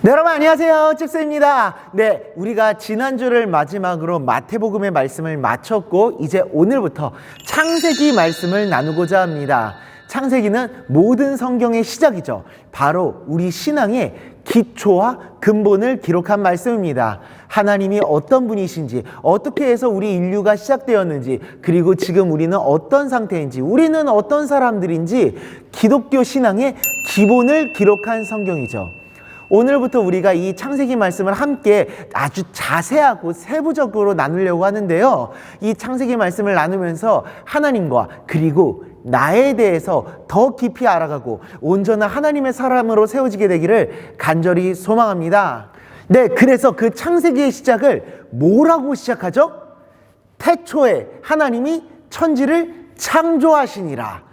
네, 여러분 안녕하세요. 찝스입니다. 네, 우리가 지난주를 마지막으로 마태복음의 말씀을 마쳤고 이제 오늘부터 창세기 말씀을 나누고자 합니다. 창세기는 모든 성경의 시작이죠. 바로 우리 신앙의 기초와 근본을 기록한 말씀입니다. 하나님이 어떤 분이신지, 어떻게 해서 우리 인류가 시작되었는지, 그리고 지금 우리는 어떤 상태인지, 우리는 어떤 사람들인지 기독교 신앙의 기본을 기록한 성경이죠. 오늘부터 우리가 이 창세기 말씀을 함께 아주 자세하고 세부적으로 나누려고 하는데요. 이 창세기 말씀을 나누면서 하나님과 그리고 나에 대해서 더 깊이 알아가고 온전한 하나님의 사람으로 세워지게 되기를 간절히 소망합니다. 네, 그래서 그 창세기의 시작을 뭐라고 시작하죠? 태초에 하나님이 천지를 창조하시니라.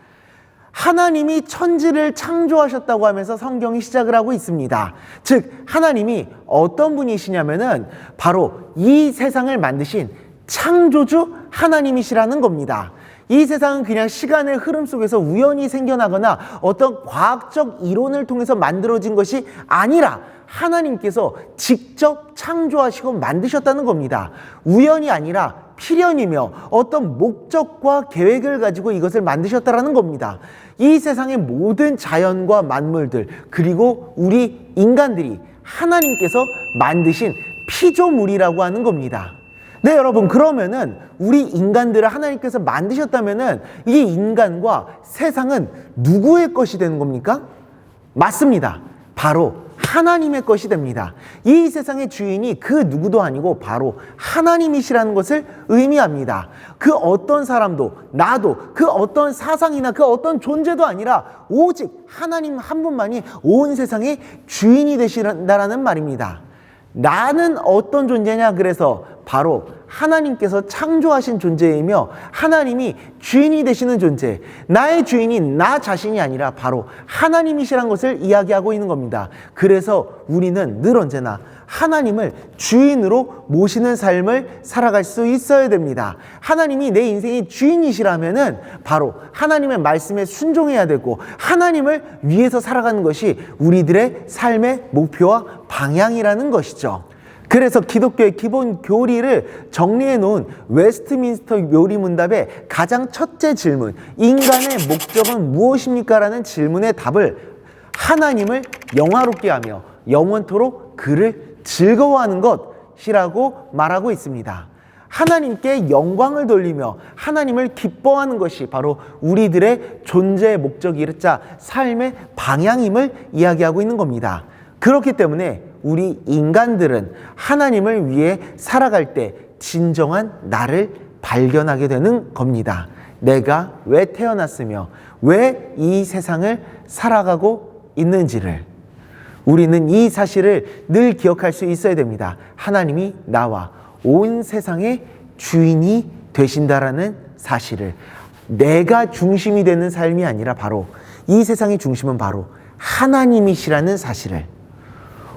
하나님이 천지를 창조하셨다고 하면서 성경이 시작을 하고 있습니다. 즉 하나님이 어떤 분이시냐면은 바로 이 세상을 만드신 창조주 하나님이시라는 겁니다. 이 세상은 그냥 시간의 흐름 속에서 우연히 생겨나거나 어떤 과학적 이론을 통해서 만들어진 것이 아니라 하나님께서 직접 창조하시고 만드셨다는 겁니다. 우연이 아니라 필연이며 어떤 목적과 계획을 가지고 이것을 만드셨다는 겁니다. 이 세상의 모든 자연과 만물들 그리고 우리 인간들이 하나님께서 만드신 피조물이라고 하는 겁니다. 네, 여러분, 그러면은 우리 인간들을 하나님께서 만드셨다면은 이 인간과 세상은 누구의 것이 되는 겁니까? 맞습니다. 바로 하나님의 것이 됩니다. 이 세상의 주인이 그 누구도 아니고 바로 하나님이시라는 것을 의미합니다. 그 어떤 사람도 나도 그 어떤 사상이나 그 어떤 존재도 아니라 오직 하나님 한 분만이 온 세상의 주인이 되신다라는 말입니다. 나는 어떤 존재냐? 그래서 바로 하나님께서 창조하신 존재이며 하나님이 주인이 되시는 존재, 나의 주인이 나 자신이 아니라 바로 하나님이시란 것을 이야기하고 있는 겁니다. 그래서 우리는 늘 언제나 하나님을 주인으로 모시는 삶을 살아갈 수 있어야 됩니다. 하나님이 내 인생의 주인이시라면은 바로 하나님의 말씀에 순종해야 되고 하나님을 위해서 살아가는 것이 우리들의 삶의 목표와 방향이라는 것이죠. 그래서 기독교의 기본 교리를 정리해 놓은 웨스트민스터 묘리문답의 가장 첫째 질문, 인간의 목적은 무엇입니까? 라는 질문의 답을 하나님을 영화롭게 하며 영원토록 그를 즐거워하는 것이라고 말하고 있습니다. 하나님께 영광을 돌리며 하나님을 기뻐하는 것이 바로 우리들의 존재의 목적이자 삶의 방향임을 이야기하고 있는 겁니다. 그렇기 때문에 우리 인간들은 하나님을 위해 살아갈 때 진정한 나를 발견하게 되는 겁니다. 내가 왜 태어났으며 왜 이 세상을 살아가고 있는지를 우리는 이 사실을 늘 기억할 수 있어야 됩니다. 하나님이 나와 온 세상의 주인이 되신다라는 사실을, 내가 중심이 되는 삶이 아니라 바로 이 세상의 중심은 바로 하나님이시라는 사실을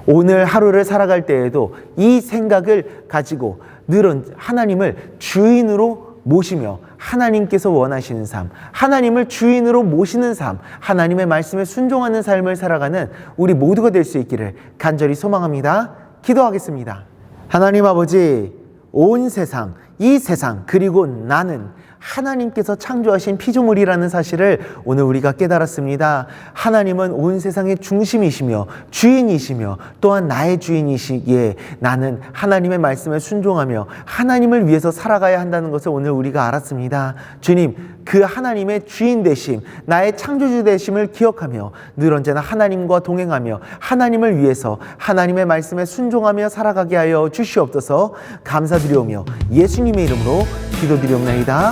오늘 하루를 살아갈 때에도 이 생각을 가지고 늘 하나님을 주인으로 모시며 하나님께서 원하시는 삶, 하나님을 주인으로 모시는 삶, 하나님의 말씀에 순종하는 삶을 살아가는 우리 모두가 될 수 있기를 간절히 소망합니다. 기도하겠습니다. 하나님 아버지, 온 세상, 이 세상 그리고 나는 하나님께서 창조하신 피조물이라는 사실을 오늘 우리가 깨달았습니다. 하나님은 온 세상의 중심이시며 주인이시며 또한 나의 주인이시기에 나는 하나님의 말씀에 순종하며 하나님을 위해서 살아가야 한다는 것을 오늘 우리가 알았습니다. 주님, 그 하나님의 주인 되심, 나의 창조주 되심을 기억하며 늘 언제나 하나님과 동행하며 하나님을 위해서 하나님의 말씀에 순종하며 살아가게 하여 주시옵소서. 감사드리오며 예수님의 이름으로 기도드리옵나이다.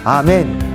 아멘.